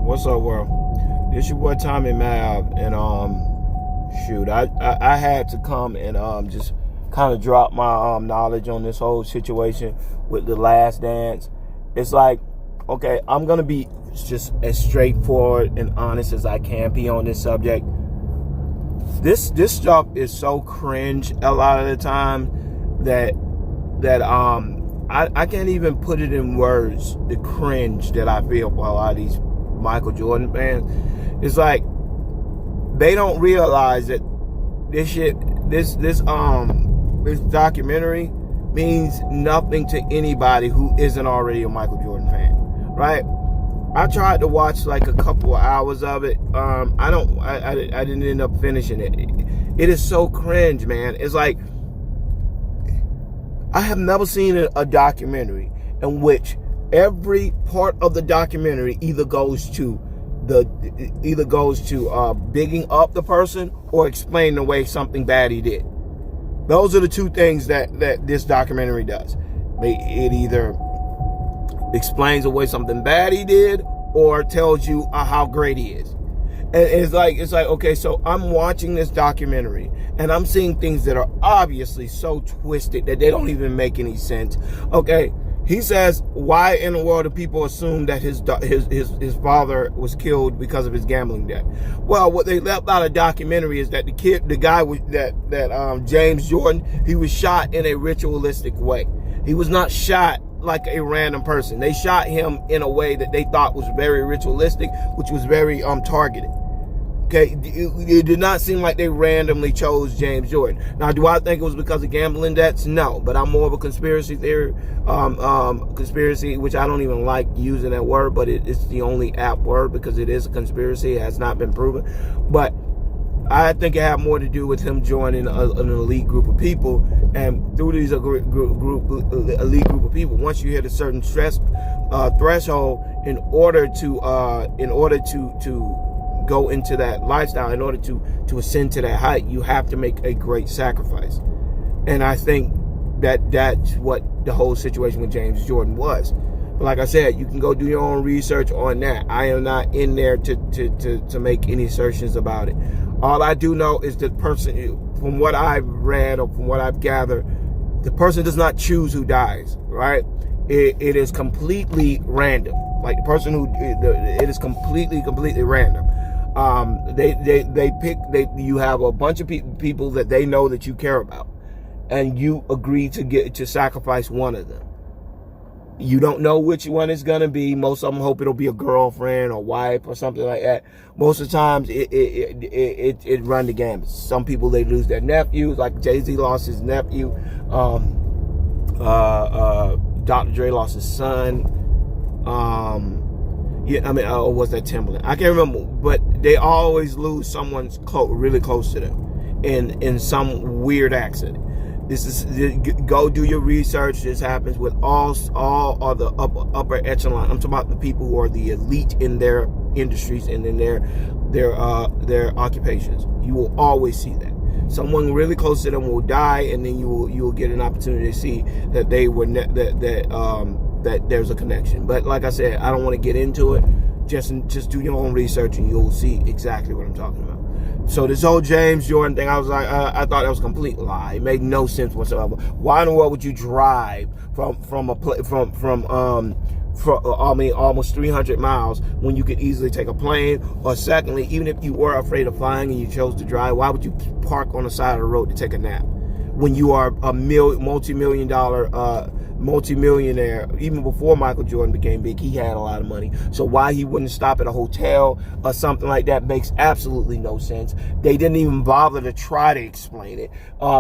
What's up, world? This your boy Tommy Mav, and shoot, I had to come and just kind of drop my knowledge on this whole situation with The Last Dance. It's like, okay, I'm gonna be just as straightforward and honest as I can be on this subject. This stuff is so cringe a lot of the time that I can't even put it in words. The cringe that I feel for a lot of these Michael Jordan fans. It's like they don't realize that this documentary means nothing to anybody who isn't already a Michael Jordan fan, right? I tried to watch like a couple of hours of it. I didn't end up finishing it. It is so cringe, man. It's like I have never seen a documentary in which every part of the documentary either goes to bigging up the person or explaining away something bad he did. Those are the two things that this documentary does. It either explains away something bad he did or tells you how great he is. And it's like, okay, so I'm watching this documentary and I'm seeing things that are obviously so twisted that they don't even make any sense. Okay, he says, why in the world do people assume that his father was killed because of his gambling debt? Well, what they left out of the documentary is that the guy James Jordan, he was shot in a ritualistic way. He was not shot like a random person. They shot him in a way that they thought was very ritualistic, which was very targeted. Okay, it did not seem like they randomly chose James Jordan. Now, do I think it was because of gambling debts? No, but I'm more of a conspiracy theory, conspiracy, which I don't even like using that word, but it's the only apt word because it is a conspiracy. It has not been proven, but I think it had more to do with him joining an elite group of people, and through these elite group of people, once you hit a certain stress threshold, in order to go into that lifestyle, in order to ascend to that height, you have to make a great sacrifice. And I think that's what the whole situation with James Jordan was. But like I said, you can go do your own research on that. I am not in there to make any assertions about it. All I do know is the person, from what I've read or from what I've gathered, the person does not choose who dies, right? It is completely random. Like the person it is completely random. You have a bunch of people that they know that you care about, and you agree to sacrifice one of them. You don't know which one it's gonna be. Most of them hope it'll be a girlfriend or wife or something like that. Most of the times it run the gamut. Some people, they lose their nephews, like Jay-Z lost his nephew. Dr. Dre lost his son. Or was that Timbaland? I can't remember, but they always lose someone really close to them in some weird accident. Go do your research. This happens with all of the upper echelon. I'm talking about the people who are the elite in their industries and in their occupations. You will always see that. Someone really close to them will die, and then you will get an opportunity to see that they were that there's a connection. But like I said, I don't want to get into it. Just do your own research and you'll see exactly what I'm talking about. So this whole James Jordan thing, I was like, I thought that was a complete lie. It made no sense whatsoever. Why in the world would you drive from almost 300 miles when you could easily take a plane? Or secondly, even if you were afraid of flying and you chose to drive, why would you park on the side of the road to take a nap when you are a multi-millionaire? Even before Michael Jordan became big, he had a lot of money. So why he wouldn't stop at a hotel or something like that makes absolutely no sense. They didn't even bother to try to explain it.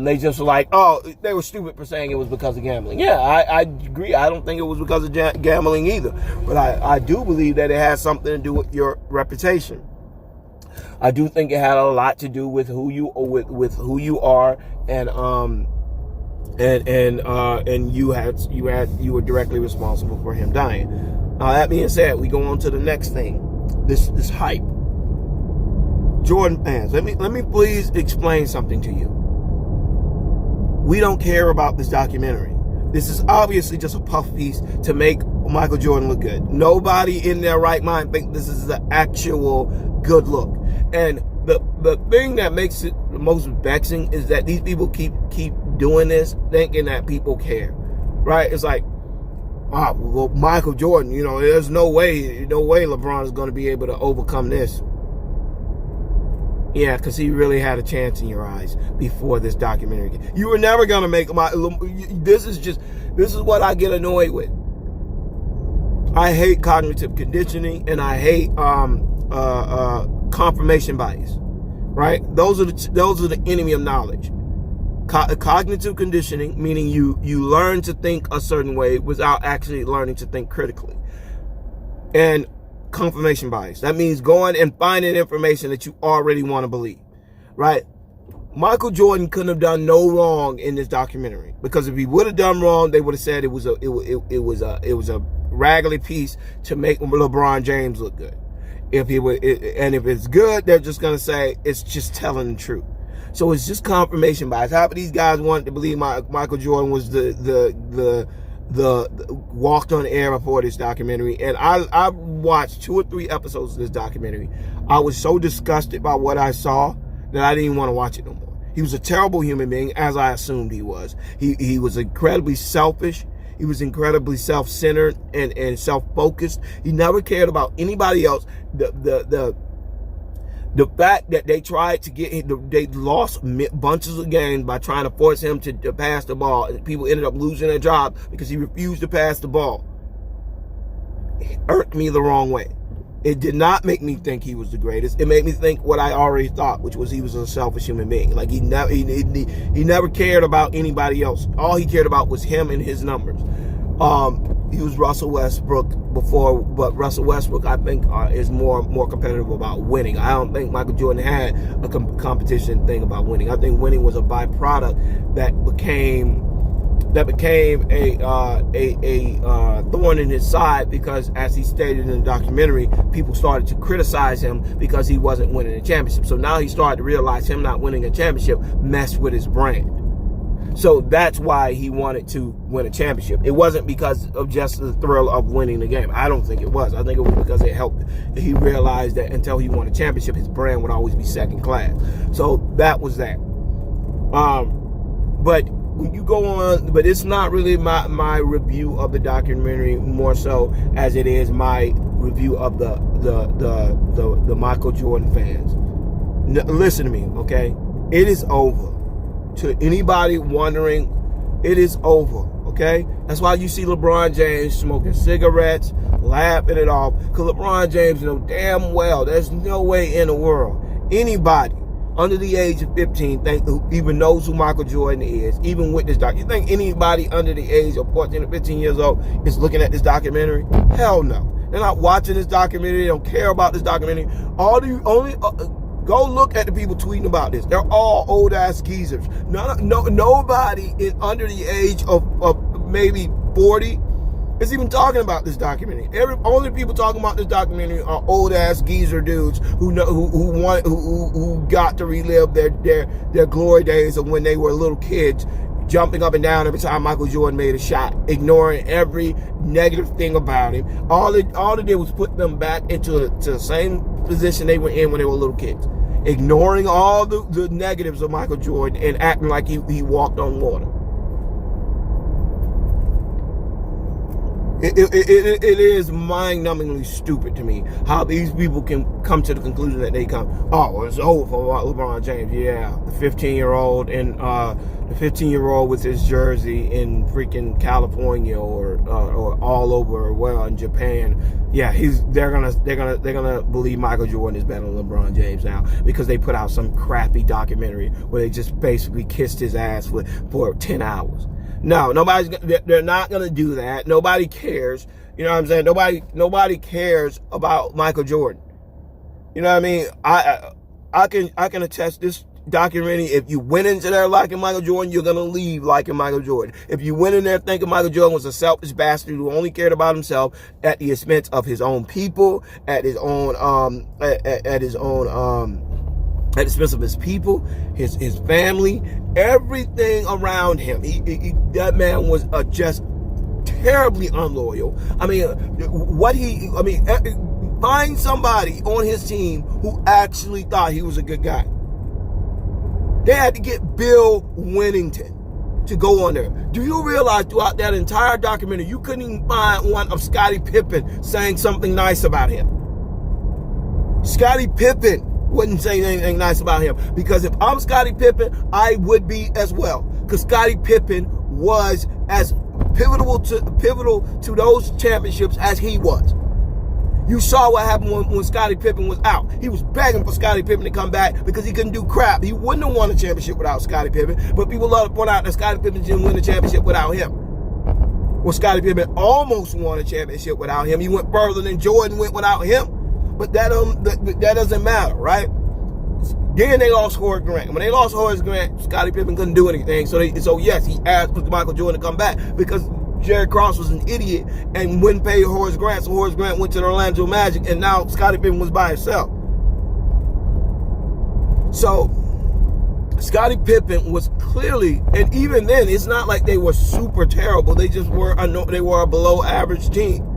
They just were like, oh, they were stupid for saying it was because of gambling. Yeah, I agree. I don't think it was because of gambling either. But I do believe that it has something to do with your reputation. I do think it had a lot to do with who you are, and you were directly responsible for him dying. That being said, we go on to the next thing. This hype. Jordan fans, let me please explain something to you. We don't care about this documentary. This is obviously just a puff piece to make Michael Jordan look good. Nobody in their right mind think this is the actual good look. And the thing that makes it the most vexing is that these people keep doing this, thinking that people care, right? It's like, well, Michael Jordan, there's no way LeBron is going to be able to overcome this. Yeah, because he really had a chance in your eyes before this documentary. You were never going to make this is what I get annoyed with. I hate cognitive conditioning, and I hate confirmation bias. Right? Those are the enemy of knowledge. Cognitive conditioning, meaning you learn to think a certain way without actually learning to think critically. And confirmation bias. That means going and finding information that you already want to believe. Right? Michael Jordan couldn't have done no wrong in this documentary, because if he would have done wrong, they would have said it was a raggedy piece to make LeBron James look good. If it's good, they're just gonna say it's just telling the truth. So it's just confirmation bias. Half of these guys wanted to believe Michael Jordan was the walked on air before this documentary, and I watched 2 or 3 episodes of this documentary. I was so disgusted by what I saw that I didn't even want to watch it no more. He was a terrible human being, as I assumed he was. He was incredibly selfish. He was incredibly self-centered and self-focused. He never cared about anybody else. The fact that they tried to get him, they lost bunches of games by trying to force him to pass the ball. And people ended up losing their job because he refused to pass the ball. It irked me the wrong way. It did not make me think he was the greatest. It made me think what I already thought, which was he was a selfish human being. Like he never cared about anybody else. All he cared about was him and his numbers. He was Russell Westbrook before, but Russell Westbrook, I think, is more competitive about winning. I don't think Michael Jordan had a competition thing about winning. I think winning was a byproduct that became a thorn in his side, because, as he stated in the documentary, people started to criticize him because he wasn't winning a championship. So now he started to realize him not winning a championship messed with his brand. So that's why he wanted to win a championship. It wasn't because of just the thrill of winning the game. I don't think it was. I think it was because it helped. He realized that until he won a championship, his brand would always be second class. So that was that. But when you go on, but it's not really my review of the documentary, more so as it is my review of the Michael Jordan fans. Listen to me, okay? It is over. To anybody wondering, it is over, okay? That's why you see LeBron James smoking cigarettes, laughing it off, because LeBron James knows damn well there's no way in the world anybody under the age of 15 even knows who Michael Jordan is, even with this documentary. You think anybody under the age of 14 or 15 years old is looking at this documentary? Hell no. They're not watching this documentary. They don't care about this documentary. Go look at the people tweeting about this. They're all old ass geezers. Nobody is under the age of maybe 40 is even talking about this documentary. Only people talking about this documentary are old ass geezer dudes who got to relive their glory days of when they were little kids, jumping up and down every time Michael Jordan made a shot, ignoring every negative thing about him. All it did was put them back into the same position they were in when they were little kids, ignoring all the negatives of Michael Jordan and acting like he walked on water. It is mind-numbingly stupid to me how these people can come to the conclusion that they come, it's over for LeBron James. Yeah, the 15-year-old and the 15-year-old with his jersey in freaking California or all over, in Japan. Yeah, they're gonna believe Michael Jordan is better than LeBron James now because they put out some crappy documentary where they just basically kissed his ass for 10 hours. No, they're not going to do that. Nobody cares. You know what I'm saying? Nobody cares about Michael Jordan. You know what I mean? I can attest this documentary. If you went into there liking Michael Jordan, you're going to leave liking Michael Jordan. If you went in there thinking Michael Jordan was a selfish bastard who only cared about himself at the expense of his own people, at the expense of his people, his family, everything around him. That man was a just terribly unloyal. I mean, find somebody on his team who actually thought he was a good guy. They had to get Bill Wennington to go on there. Do you realize throughout that entire documentary, you couldn't even find one of Scottie Pippen saying something nice about him? Scottie Pippen wouldn't say anything nice about him, because if I'm Scottie Pippen, I would be as well. Because Scottie Pippen was as pivotal to those championships as he was. You saw what happened when Scottie Pippen was out. He was begging for Scottie Pippen to come back because he couldn't do crap. He wouldn't have won a championship without Scottie Pippen, but people love to point out that Scottie Pippen didn't win the championship without him. Well, Scottie Pippen almost won a championship without him. He went further than Jordan went without him, but that doesn't matter, right? Then they lost Horace Grant. When they lost Horace Grant, Scottie Pippen couldn't do anything. So yes, he asked Michael Jordan to come back because Jerry Krause was an idiot and wouldn't pay Horace Grant, so Horace Grant went to the Orlando Magic, and now Scottie Pippen was by himself. So Scottie Pippen was clearly, and even then, it's not like they were super terrible. They just were a below average team.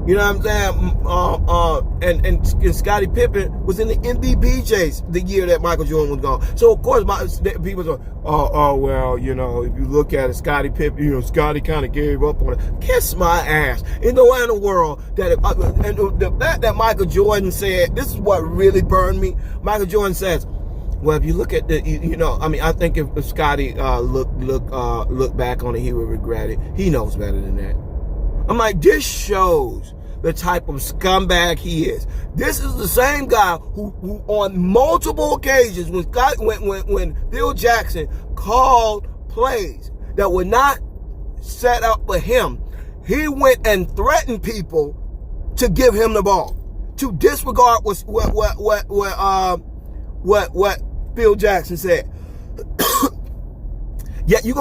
You know what I'm saying? And Scottie Pippen was in the MVP chase the year that Michael Jordan was gone. So of course, people say, well, you know, if you look at it, Scottie Pippen, you know, Scottie kind of gave up on it. Kiss my ass. In the way in the world that, and the fact that Michael Jordan said, this is what really burned me. Michael Jordan says, well, if you look at the, you know, I mean, I think if Scottie look back on it, he would regret it. He knows better than that. I'm like, this shows the type of scumbag he is. This is the same guy who on multiple occasions, when Phil Jackson called plays that were not set up for him, he went and threatened people to give him the ball, to disregard what Phil Jackson said. Yet you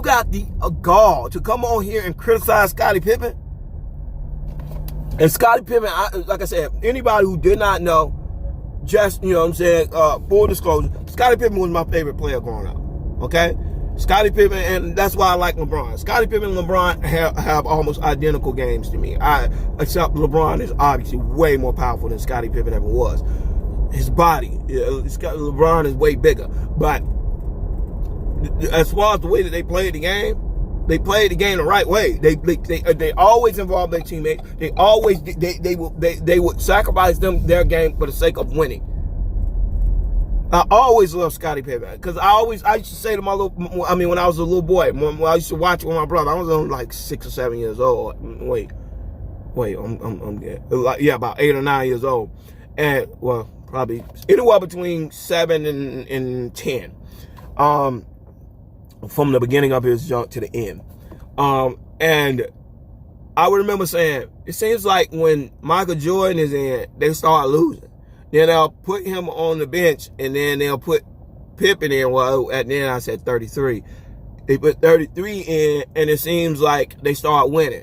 got the gall to come on here and criticize Scottie Pippen. And Scottie Pippen, like I said, anybody who did not know, just, you know what I'm saying, full disclosure, Scottie Pippen was my favorite player growing up, okay? Scottie Pippen, and that's why I like LeBron. Scottie Pippen and LeBron have almost identical games to me. Except LeBron is obviously way more powerful than Scottie Pippen ever was. His body, LeBron is way bigger. But as far as the way that they played the game, they played the game the right way. They always involved their teammates. They would sacrifice their game for the sake of winning. I always loved Scottie Pippen because I used to say to my when I was a little boy, when I used to watch it with my brother. I was only like 6 or 7 years old. Wait, about 8 or 9 years old, and well, probably anywhere between 7 and 10. From the beginning of his jump to the end. And I would remember saying, it seems like when Michael Jordan is in, they start losing. Then they'll put him on the bench, and then they'll put Pippen in. Well, at the end I said 33. They put 33 in, and it seems like they start winning.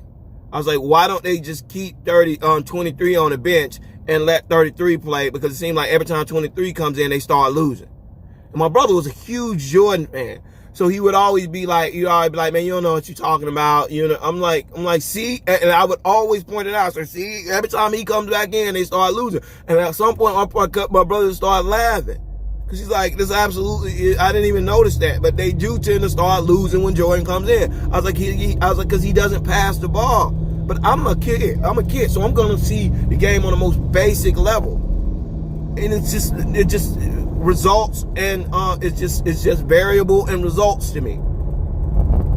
I was like, why don't they just keep 23 on the bench and let 33 play? Because it seems like every time 23 comes in, they start losing. And my brother was a huge Jordan fan. So he would always be like, man, you don't know what you're talking about. You know, I'm like, see, and I would always point it out. So see, every time he comes back in, they start losing. And at some point, my brother started laughing. Because he's like, this absolutely, I didn't even notice that. But they do tend to start losing when Jordan comes in. I was like, because he doesn't pass the ball. But I'm a kid, so I'm going to see the game on the most basic level. And it just results, and it's just variable and results to me.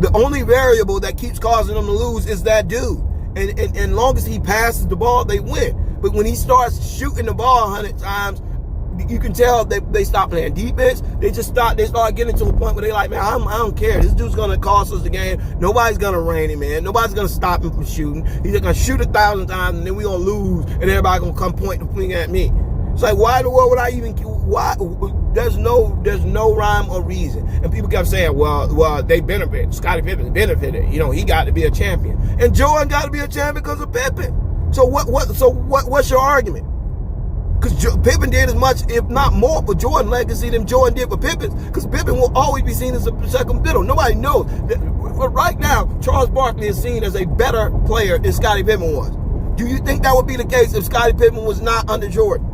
The only variable that keeps causing them to lose is that dude. And long as he passes the ball, they win. But when he starts shooting the ball 100 times, you can tell they stop playing defense. They start getting to a point where they're like, man, I don't care. This dude's gonna cost us the game. Nobody's gonna rein him in. Nobody's gonna stop him from shooting. He's just gonna shoot 1,000 times, and then we're gonna lose, and everybody gonna come point the finger at me. It's like, why in the world would I even? Why? There's no rhyme or reason. And people kept saying, well, they benefit. Scottie Pippen benefited. You know, he got to be a champion, and Jordan got to be a champion because of Pippen. So what's your argument? Because Pippen did as much, if not more, for Jordan legacy than Jordan did for Pippen. Because Pippen will always be seen as a second fiddle. Nobody knows. But right now, Charles Barkley is seen as a better player than Scottie Pippen was. Do you think that would be the case if Scottie Pippen was not under Jordan?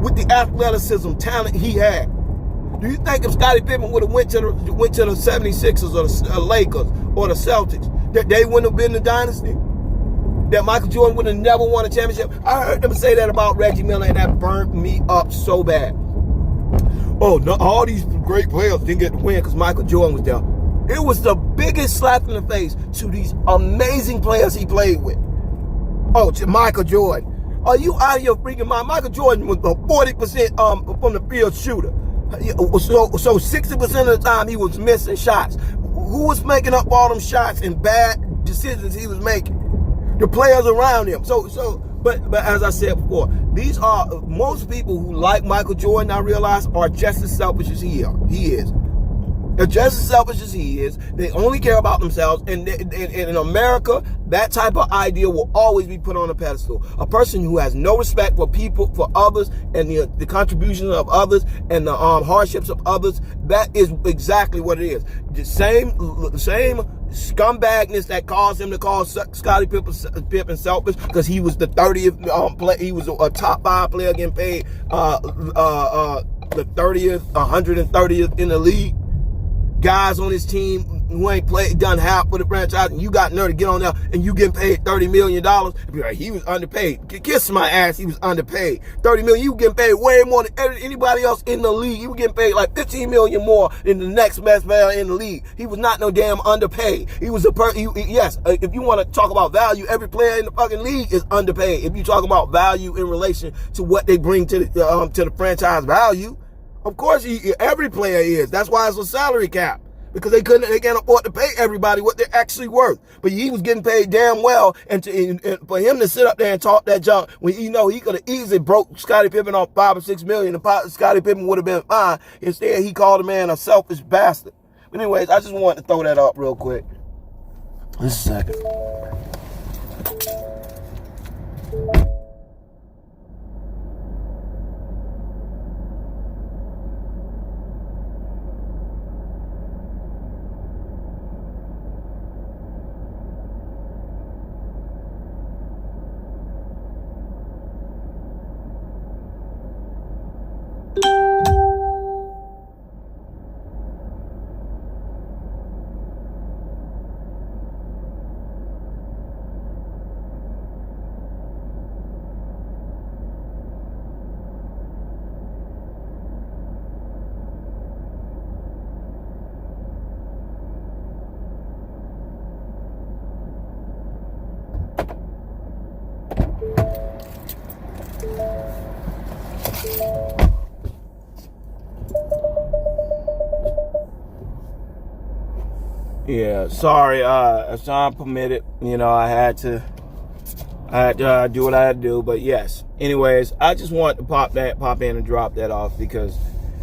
With the athleticism, talent he had. Do you think if Scottie Pippen would have went to the 76ers or the Lakers or the Celtics, that they wouldn't have been the dynasty? That Michael Jordan would have never won a championship? I heard them say that about Reggie Miller, and that burnt me up so bad. Oh, no, all these great players didn't get to win because Michael Jordan was there. It was the biggest slap in the face to these amazing players he played with. Oh, to Michael Jordan. Are you out of your freaking mind? Michael Jordan was a 40% from the field shooter. So 60% of the time he was missing shots. Who was making up all them shots and bad decisions he was making? The players around him. But as I said before, these are most people who like Michael Jordan, I realize, are just as selfish as he is. They're just as selfish as he is. They only care about themselves. And in America, that type of idea will always be put on a pedestal. A person who has no respect for people, for others, and the contributions of others, and the hardships of others, that is exactly what it is. The same scumbagness that caused him to call Scottie Pippen selfish, because he was the 30th player. He was a top 5 player getting paid the 30th, 130th in the league. Guys on his team who ain't done half for the franchise, and you got nerve to get on there and you getting paid $30 million. Be like, he was underpaid. Kiss my ass, he was underpaid. $30 million, you getting paid way more than anybody else in the league. You were getting paid like $15 million more than the next best player in the league. He was not no damn underpaid. He was yes, if you want to talk about value, every player in the fucking league is underpaid. If you talk about value in relation to what they bring to the franchise value, of course, every player is. That's why it's a salary cap. Because they can't afford to pay everybody what they're actually worth. But he was getting paid damn well, and for him to sit up there and talk that junk, when he could have easily broke Scottie Pippen off $5 or $6 million, and Scottie Pippen would have been fine. Instead, he called the man a selfish bastard. But anyways, I just wanted to throw that up real quick. Just a second. Yeah, sorry, as time permitted, I had to do what I had to do, but yes. Anyways, I just want to pop in and drop that off, because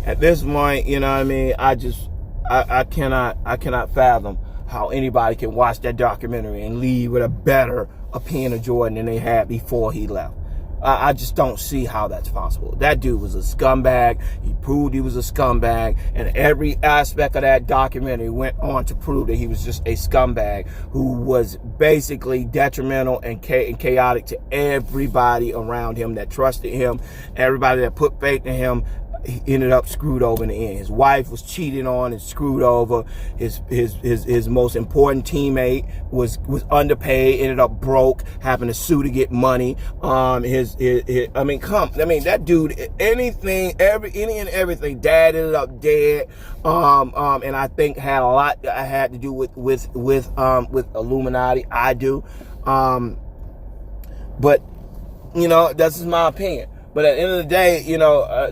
at this point, I cannot fathom how anybody can watch that documentary and leave with a better opinion of Jordan than they had before he left. I just don't see how that's possible. That dude was a scumbag. He proved he was a scumbag, and every aspect of that documentary went on to prove that he was just a scumbag who was basically detrimental and chaotic to everybody around him that trusted him, everybody that put faith in him. He ended up screwed over in the end. His wife was cheated on and screwed over. His most important teammate was underpaid, ended up broke, having to sue to get money. That dude, any and everything, dad ended up dead. And I think had a lot had to do with Illuminati. I do. But that's just my opinion. But at the end of the day,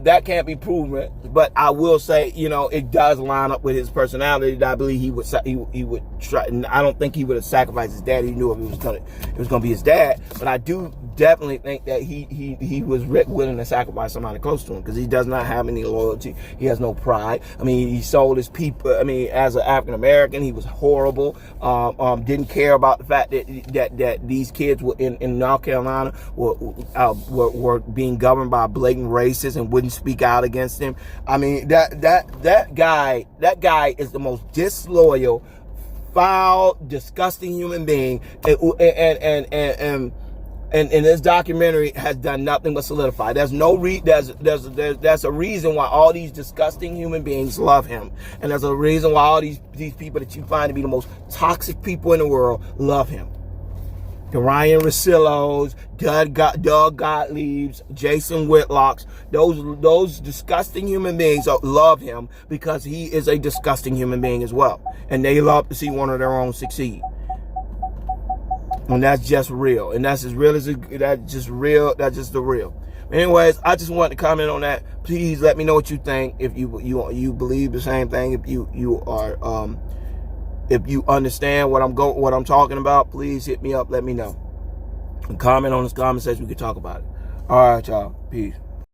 that can't be proven. But I will say, it does line up with his personality. That I believe he would I don't think he would have sacrificed his dad. He knew it was gonna be his dad. But I do definitely think that he was willing to sacrifice somebody close to him, because he does not have any loyalty. He has no pride. I mean, he sold his people. I mean, as an African American, he was horrible. Didn't care about the fact that these kids were in North Carolina were being governed by blatant racists and wouldn't speak out against him. I mean, that guy is the most disloyal, foul, disgusting human being, and this documentary has done nothing but solidify. There's a reason why all these disgusting human beings love him, and there's a reason why all these people that you find to be the most toxic people in the world love him. The Ryan Russillos, Doug Gottliebs, Jason Whitlocks, those disgusting human beings love him because he is a disgusting human being as well. And they love to see one of their own succeed. And that's just real. And that's as real as that's just real. That's just the real. Anyways, I just wanted to comment on that. Please let me know what you think. If you believe the same thing, if you are if you understand what I'm talking about, please hit me up. Let me know. And comment on this comment section. We can talk about it. All right, y'all. Peace.